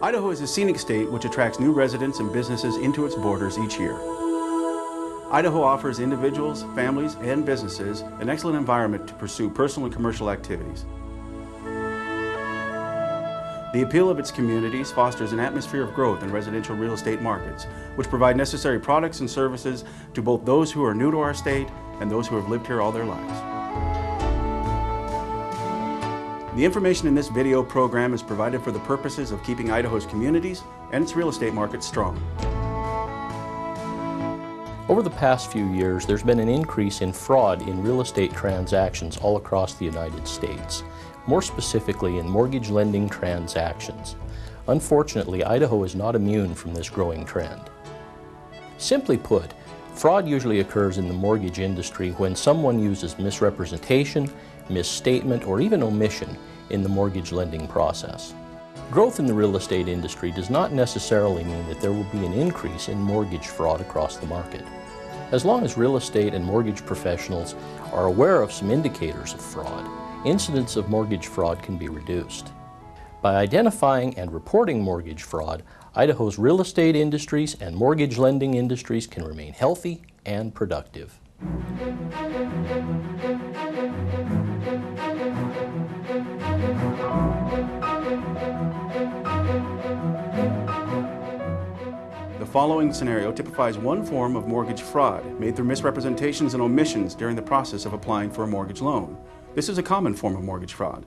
Idaho is a scenic state which attracts new residents and businesses into its borders each year. Idaho offers individuals, families, and businesses an excellent environment to pursue personal and commercial activities. The appeal of its communities fosters an atmosphere of growth in residential real estate markets, which provide necessary products and services to both those who are new to our state and those who have lived here all their lives. The information in this video program is provided for the purposes of keeping Idaho's communities and its real estate market strong. Over the past few years, there's been an increase in fraud in real estate transactions all across the United States, more specifically in mortgage lending transactions. Unfortunately, Idaho is not immune from this growing trend. Simply put, fraud usually occurs in the mortgage industry when someone uses misrepresentation, misstatement, or even omission in the mortgage lending process. Growth in the real estate industry does not necessarily mean that there will be an increase in mortgage fraud across the market. As long as real estate and mortgage professionals are aware of some indicators of fraud, incidents of mortgage fraud can be reduced. By identifying and reporting mortgage fraud, Idaho's real estate industries and mortgage lending industries can remain healthy and productive. The following scenario typifies one form of mortgage fraud made through misrepresentations and omissions during the process of applying for a mortgage loan. This is a common form of mortgage fraud.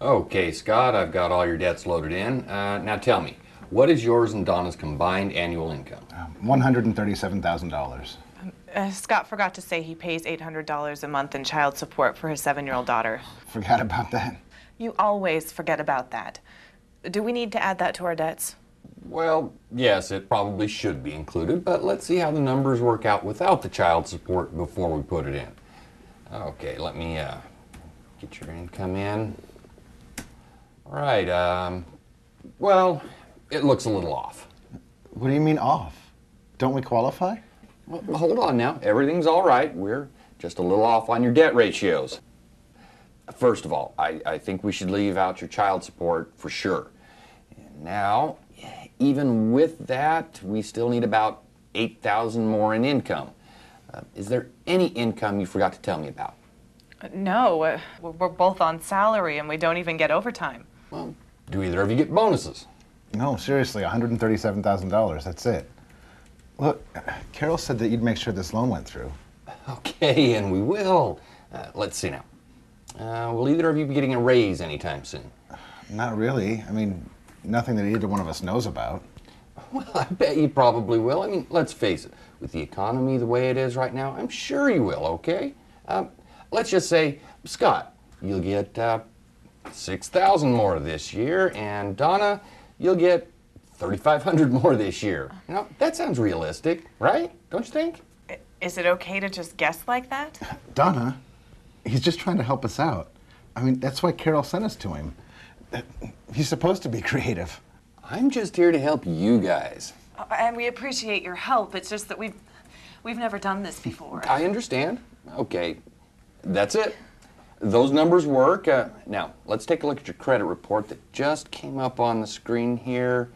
Okay, Scott, I've got all your debts loaded in. Now tell me, what is yours and Donna's combined annual income? $137,000. Scott forgot to say he pays $800 a month in child support for his 7-year-old daughter. Forgot about that. You always forget about that. Do we need to add that to our debts? Well, yes, it probably should be included, but let's see how the numbers work out without the child support before we put it in. Okay, let me get your income in. All right, well, it looks a little off. What do you mean off? Don't we qualify? Well, hold on now. Everything's all right. We're just a little off on your debt ratios. First of all, I think we should leave out your child support for sure. And now, even with that, we still need about $8,000 more in income. Is there any income you forgot to tell me about? No, we're both on salary and we don't even get overtime. Well, do either of you get bonuses? No, seriously, $137,000, that's it. Look, Carol said that you'd make sure this loan went through. Okay, and we will. Let's see now. Will either of you be getting a raise anytime soon? Not really. I mean, nothing that either one of us knows about. Well, I bet you probably will. I mean, let's face it. With the economy the way it is right now, I'm sure you will, okay? Let's just say, Scott, you'll get $6,000 more this year, and Donna, you'll get $3,500 more this year. You know, that sounds realistic, right? Don't you think? Is it okay to just guess like that? Donna, he's just trying to help us out. I mean, that's why Carol sent us to him. He's supposed to be creative. I'm just here to help you guys. And we appreciate your help. It's just that we've never done this before. I understand. Okay, that's it. Those numbers work. Now, let's take a look at your credit report that just came up on the screen here.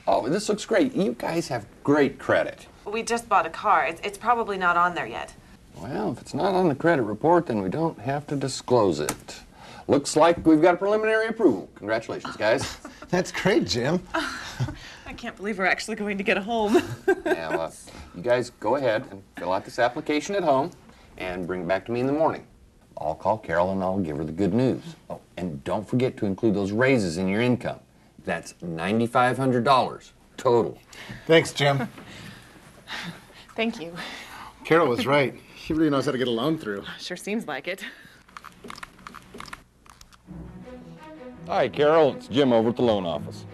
Oh, this looks great. You guys have great credit. We just bought a car. It's probably not on there yet. Well, if it's not on the credit report, then we don't have to disclose it. Looks like we've got a preliminary approval. Congratulations, guys. That's great, Jim. I can't believe we're actually going to get a home. Now, you guys go ahead and fill out this application at home and bring it back to me in the morning. I'll call Carol and I'll give her the good news. Oh, and don't forget to include those raises in your income. That's $9,500 total. Thanks, Jim. Thank you. Carol was right. He really knows how to get a loan through. Sure seems like it. Hi, Carol. It's Jim over at the loan office.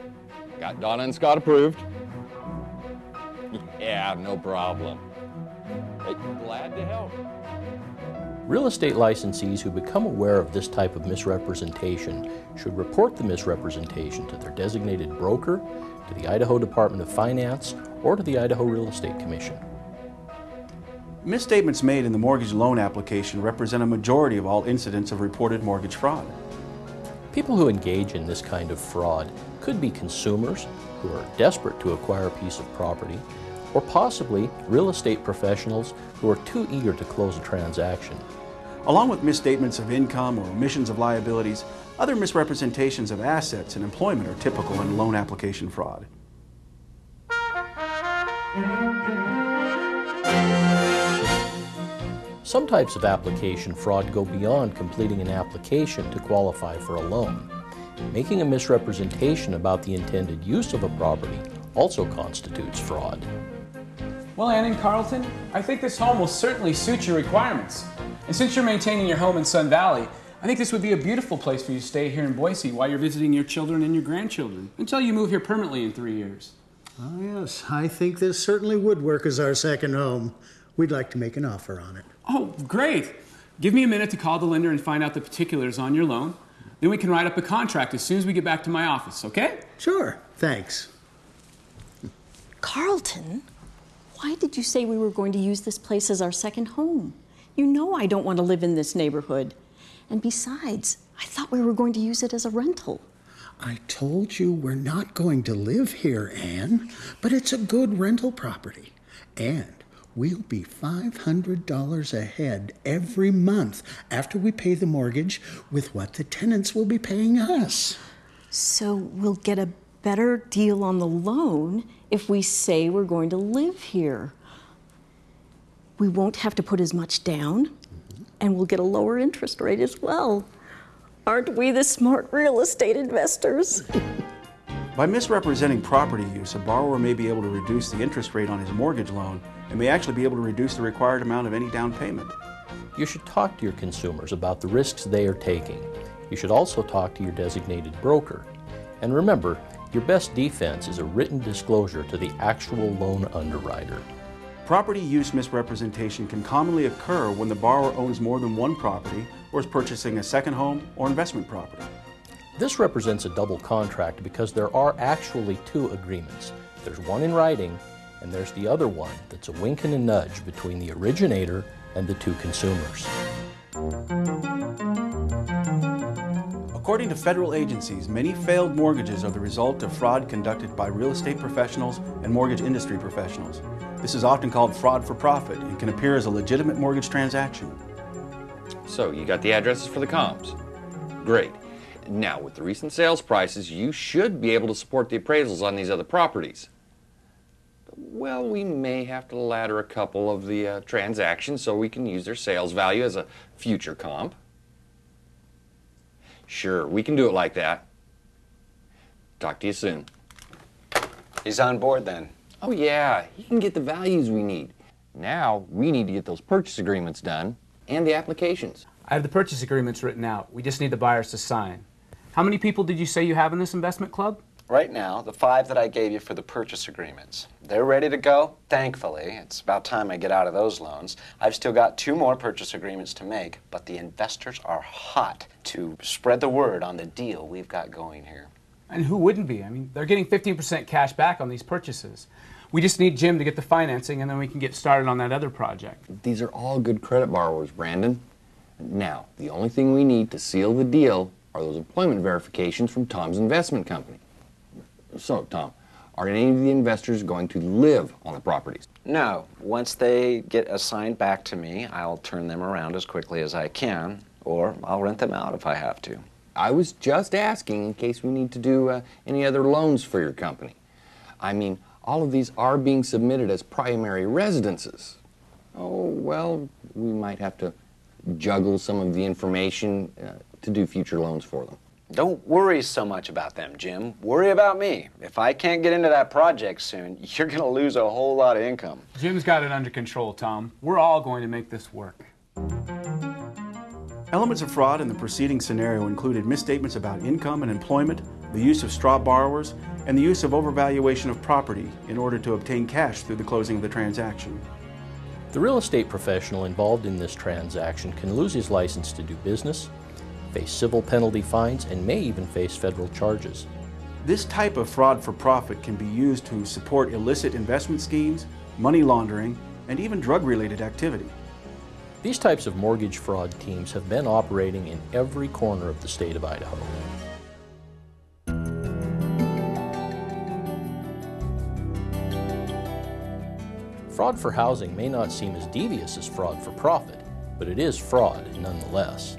Got Donna and Scott approved. Yeah, no problem. Hey, glad to help. Real estate licensees who become aware of this type of misrepresentation should report the misrepresentation to their designated broker, to the Idaho Department of Finance, or to the Idaho Real Estate Commission. Misstatements made in the mortgage loan application represent a majority of all incidents of reported mortgage fraud. People who engage in this kind of fraud could be consumers who are desperate to acquire a piece of property, or possibly real estate professionals who are too eager to close a transaction. Along with misstatements of income or omissions of liabilities, other misrepresentations of assets and employment are typical in loan application fraud. Some types of application fraud go beyond completing an application to qualify for a loan. Making a misrepresentation about the intended use of a property also constitutes fraud. Well, Ann and Carlton, I think this home will certainly suit your requirements. And since you're maintaining your home in Sun Valley, I think this would be a beautiful place for you to stay here in Boise while you're visiting your children and your grandchildren, until you move here permanently in 3 years. Oh, yes. I think this certainly would work as our second home. We'd like to make an offer on it. Oh, great. Give me a minute to call the lender and find out the particulars on your loan. Then we can write up a contract as soon as we get back to my office, okay? Sure. Thanks. Carlton, why did you say we were going to use this place as our second home? You know I don't want to live in this neighborhood. And besides, I thought we were going to use it as a rental. I told you we're not going to live here, Anne, but it's a good rental property. And we'll be $500 ahead every month after we pay the mortgage with what the tenants will be paying us. So we'll get a better deal on the loan if we say we're going to live here. We won't have to put as much down, and we'll get a lower interest rate as well. Aren't we the smart real estate investors? By misrepresenting property use, a borrower may be able to reduce the interest rate on his mortgage loan and may actually be able to reduce the required amount of any down payment. You should talk to your consumers about the risks they are taking. You should also talk to your designated broker. And remember, your best defense is a written disclosure to the actual loan underwriter. Property use misrepresentation can commonly occur when the borrower owns more than one property or is purchasing a second home or investment property. This represents a double contract because there are actually two agreements. There's one in writing, and there's the other one that's a wink and a nudge between the originator and the two consumers. According to federal agencies, many failed mortgages are the result of fraud conducted by real estate professionals and mortgage industry professionals. This is often called fraud for profit and can appear as a legitimate mortgage transaction. So you got the addresses for the comps. Great. Now, with the recent sales prices, you should be able to support the appraisals on these other properties. Well, we may have to ladder a couple of the transactions so we can use their sales value as a future comp. Sure, we can do it like that. Talk to you soon. He's on board then. Oh yeah, he can get the values we need. Now, we need to get those purchase agreements done and the applications. I have the purchase agreements written out. We just need the buyers to sign. How many people did you say you have in this investment club? Right now, the 5 that I gave you for the purchase agreements. They're ready to go, thankfully. It's about time I get out of those loans. I've still got 2 more purchase agreements to make, but the investors are hot to spread the word on the deal we've got going here. And who wouldn't be? I mean, they're getting 15% cash back on these purchases. We just need Jim to get the financing, and then we can get started on that other project. These are all good credit borrowers, Brandon. Now, the only thing we need to seal the deal are those employment verifications from Tom's investment company. So, Tom, are any of the investors going to live on the properties? No. Once they get assigned back to me, I'll turn them around as quickly as I can, or I'll rent them out if I have to. I was just asking in case we need to do any other loans for your company. I mean, all of these are being submitted as primary residences. Oh, well, we might have to juggle some of the information to do future loans for them. Don't worry so much about them, Jim. Worry about me. If I can't get into that project soon, you're going to lose a whole lot of income. Jim's got it under control, Tom. We're all going to make this work. Elements of fraud in the preceding scenario included misstatements about income and employment, the use of straw borrowers, and the use of overvaluation of property in order to obtain cash through the closing of the transaction. The real estate professional involved in this transaction can lose his license to do business, face civil penalty fines, and may even face federal charges. This type of fraud for profit can be used to support illicit investment schemes, money laundering, and even drug-related activity. These types of mortgage fraud teams have been operating in every corner of the state of Idaho. Fraud for housing may not seem as devious as fraud for profit, but it is fraud nonetheless.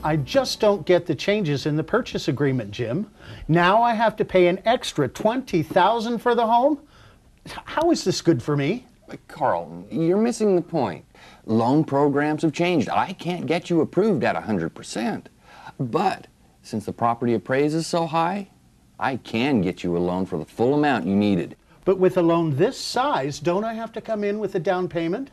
I just don't get the changes in the purchase agreement, Jim. Now I have to pay an extra $20,000 for the home? How is this good for me? Carlton, you're missing the point. Loan programs have changed. I can't get you approved at 100%. But since the property appraises so high, I can get you a loan for the full amount you needed. But with a loan this size, don't I have to come in with a down payment?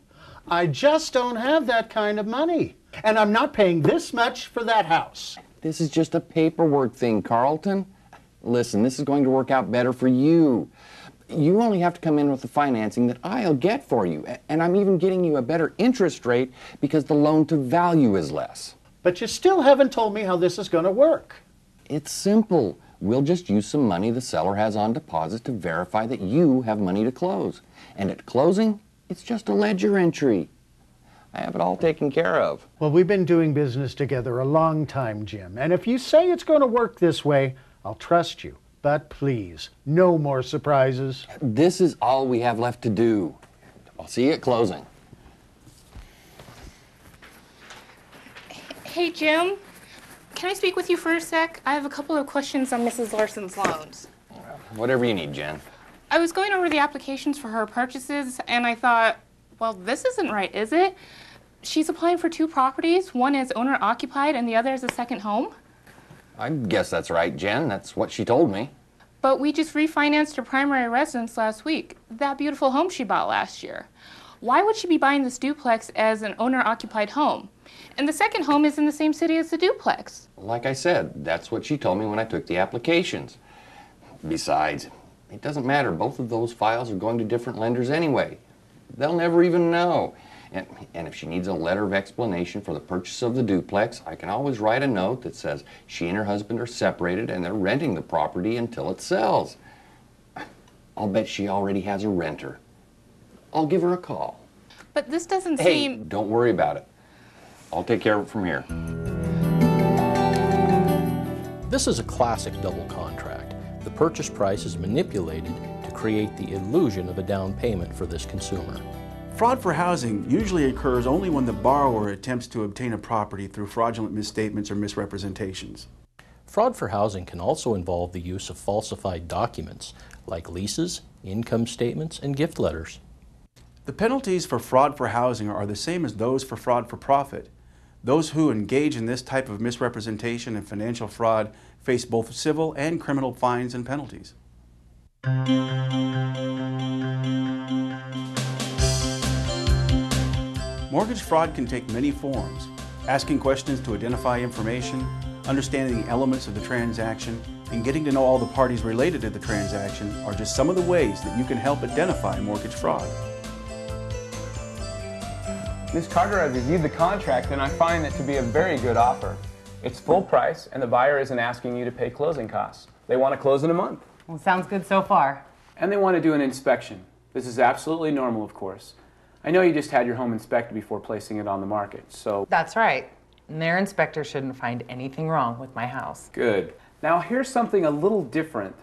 I just don't have that kind of money. And I'm not paying this much for that house. This is just a paperwork thing, Carlton. Listen, this is going to work out better for you. You only have to come in with the financing that I'll get for you. And I'm even getting you a better interest rate because the loan to value is less. But you still haven't told me how this is going to work. It's simple. We'll just use some money the seller has on deposit to verify that you have money to close. And at closing, it's just a ledger entry. I have it all taken care of. Well, we've been doing business together a long time, Jim. And if you say it's going to work this way, I'll trust you. But please, no more surprises. This is all we have left to do. I'll see you at closing. Hey, Jim. Can I speak with you for a sec? I have a couple of questions on Mrs. Larson's loans. Whatever you need, Jen. I was going over the applications for her purchases, and I thought, well, this isn't right, is it? She's applying for 2 properties. One is owner-occupied, and the other is a second home. I guess that's right, Jen. That's what she told me. But we just refinanced her primary residence last week, that beautiful home she bought last year. Why would she be buying this duplex as an owner-occupied home? And the second home is in the same city as the duplex. Like I said, that's what she told me when I took the applications. Besides, it doesn't matter. Both of those files are going to different lenders anyway. They'll never even know. And if she needs a letter of explanation for the purchase of the duplex, I can always write a note that says she and her husband are separated and they're renting the property until it sells. I'll bet she already has a renter. I'll give her a call. But this doesn't Hey, seem... don't worry about it. I'll take care of it from here. This is a classic double contract. The purchase price is manipulated to create the illusion of a down payment for this consumer. Fraud for housing usually occurs only when the borrower attempts to obtain a property through fraudulent misstatements or misrepresentations. Fraud for housing can also involve the use of falsified documents like leases, income statements, and gift letters. The penalties for fraud for housing are the same as those for fraud for profit. Those who engage in this type of misrepresentation and financial fraud face both civil and criminal fines and penalties. Mortgage fraud can take many forms. Asking questions to identify information, understanding the elements of the transaction, and getting to know all the parties related to the transaction are just some of the ways that you can help identify mortgage fraud. Ms. Carter, I've reviewed the contract and I find it to be a very good offer. It's full price and the buyer isn't asking you to pay closing costs. They want to close in a month. Well, sounds good so far. And they want to do an inspection. This is absolutely normal, of course. I know you just had your home inspected before placing it on the market, so... That's right. And their inspector shouldn't find anything wrong with my house. Good. Now here's something a little different.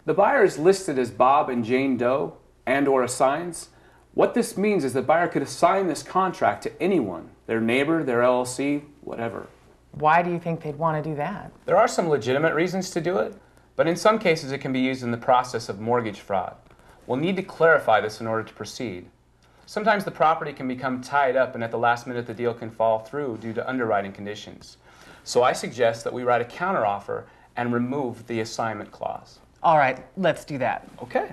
The buyer is listed as Bob and Jane Doe and/or assigns. What this means is the buyer could assign this contract to anyone, their neighbor, their LLC, whatever. Why do you think they'd want to do that? There are some legitimate reasons to do it, but in some cases it can be used in the process of mortgage fraud. We'll need to clarify this in order to proceed. Sometimes the property can become tied up and at the last minute the deal can fall through due to underwriting conditions. So I suggest that we write a counteroffer and remove the assignment clause. All right, let's do that. Okay.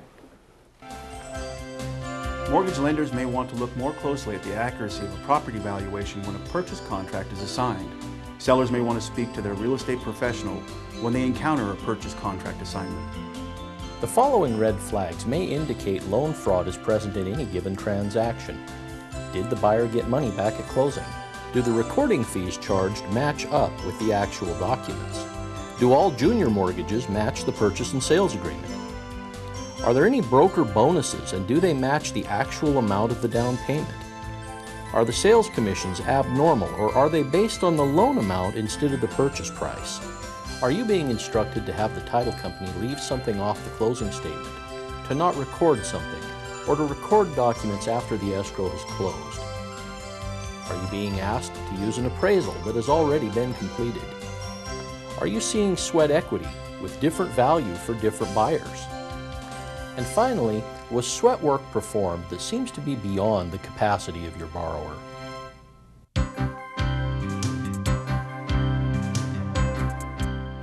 Mortgage lenders may want to look more closely at the accuracy of a property valuation when a purchase contract is assigned. Sellers may want to speak to their real estate professional when they encounter a purchase contract assignment. The following red flags may indicate loan fraud is present in any given transaction. Did the buyer get money back at closing? Do the recording fees charged match up with the actual documents? Do all junior mortgages match the purchase and sales agreement? Are there any broker bonuses and do they match the actual amount of the down payment? Are the sales commissions abnormal or are they based on the loan amount instead of the purchase price? Are you being instructed to have the title company leave something off the closing statement, to not record something, or to record documents after the escrow has closed? Are you being asked to use an appraisal that has already been completed? Are you seeing sweat equity with different value for different buyers? And finally, was sweat work performed that seems to be beyond the capacity of your borrower?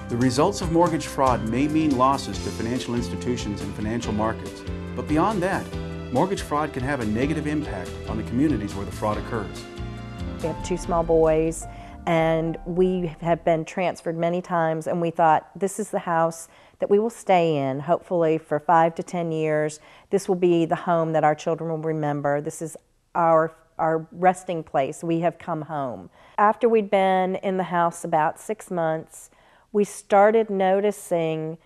The results of mortgage fraud may mean losses to financial institutions and financial markets, but beyond that, mortgage fraud can have a negative impact on the communities where the fraud occurs. We have 2 small boys, and we have been transferred many times, and we thought, this is the house that we will stay in, hopefully for 5 to 10 years. This will be the home that our children will remember. This is our resting place. We have come home. After we'd been in the house about 6 months, we started noticing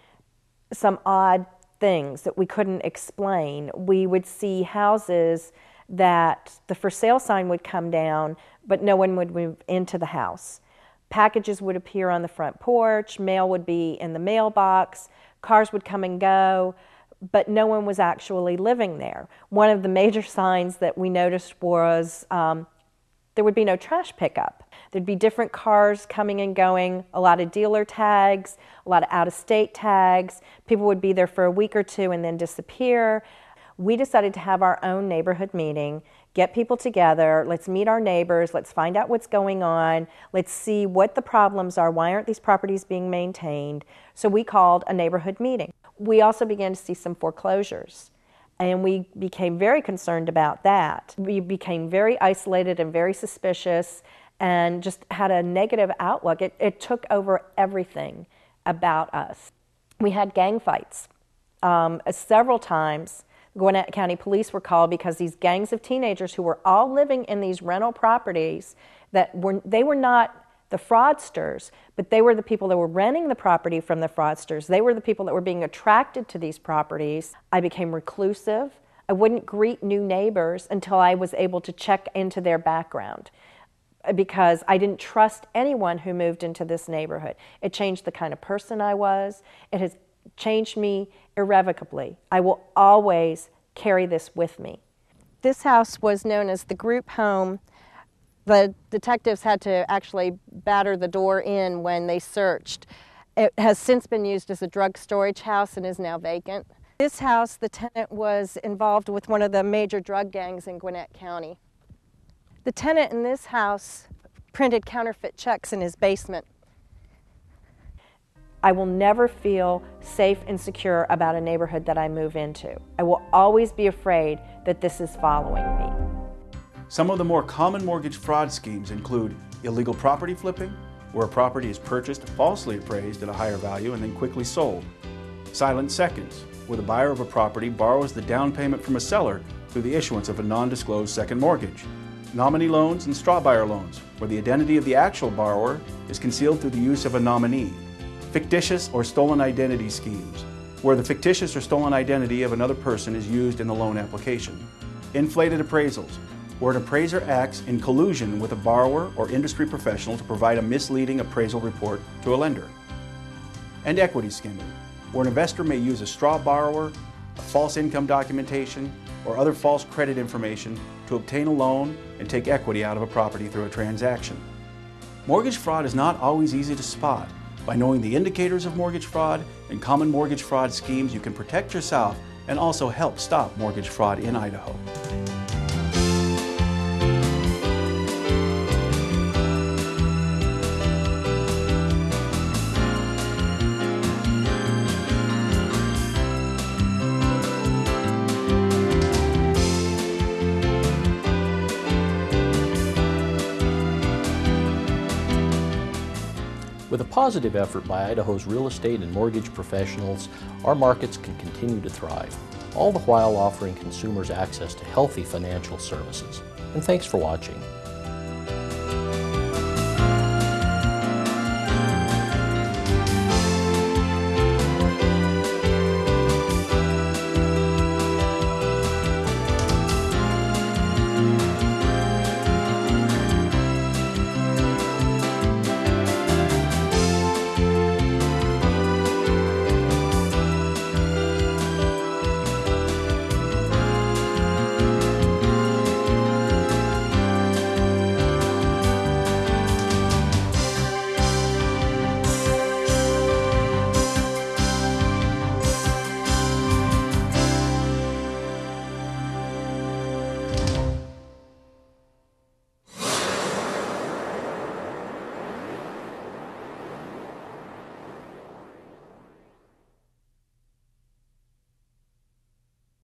some odd things that we couldn't explain. We would see houses that the for sale sign would come down, but no one would move into the house. Packages would appear on the front porch, mail would be in the mailbox, cars would come and go, but no one was actually living there. One of the major signs that we noticed was there would be no trash pickup. There'd be different cars coming and going, a lot of dealer tags, a lot of out-of-state tags. People would be there for a week or 2 and then disappear. We decided to have our own neighborhood meeting, get people together, let's meet our neighbors, let's find out what's going on, let's see what the problems are, why aren't these properties being maintained. So we called a neighborhood meeting. We also began to see some foreclosures, and we became very concerned about that. We became very isolated and very suspicious and just had a negative outlook. It took over everything about us. We had gang fights. Several times, Gwinnett County Police were called because these gangs of teenagers who were all living in these rental properties, they were not the fraudsters, but they were the people that were renting the property from the fraudsters. They were the people that were being attracted to these properties. I became reclusive. I wouldn't greet new neighbors until I was able to check into their background, because I didn't trust anyone who moved into this neighborhood. It changed the kind of person I was. It has changed me irrevocably. I will always carry this with me. This house was known as the group home. The detectives had to actually batter the door in when they searched. It has since been used as a drug storage house and is now vacant. This house, the tenant was involved with one of the major drug gangs in Gwinnett County. The tenant in this house printed counterfeit checks in his basement. I will never feel safe and secure about a neighborhood that I move into. I will always be afraid that this is following me. Some of the more common mortgage fraud schemes include illegal property flipping, where a property is purchased falsely appraised at a higher value and then quickly sold. Silent seconds, where the buyer of a property borrows the down payment from a seller through the issuance of a non-disclosed second mortgage. Nominee loans and straw buyer loans, where the identity of the actual borrower is concealed through the use of a nominee. Fictitious or stolen identity schemes, where the fictitious or stolen identity of another person is used in the loan application. Inflated appraisals, where an appraiser acts in collusion with a borrower or industry professional to provide a misleading appraisal report to a lender. And equity skimming, where an investor may use a straw borrower, a false income documentation, or other false credit information to obtain a loan and take equity out of a property through a transaction. Mortgage fraud is not always easy to spot. By knowing the indicators of mortgage fraud and common mortgage fraud schemes, you can protect yourself and also help stop mortgage fraud in Idaho. With a positive effort by Idaho's real estate and mortgage professionals, our markets can continue to thrive, all the while offering consumers access to healthy financial services. And thanks for watching.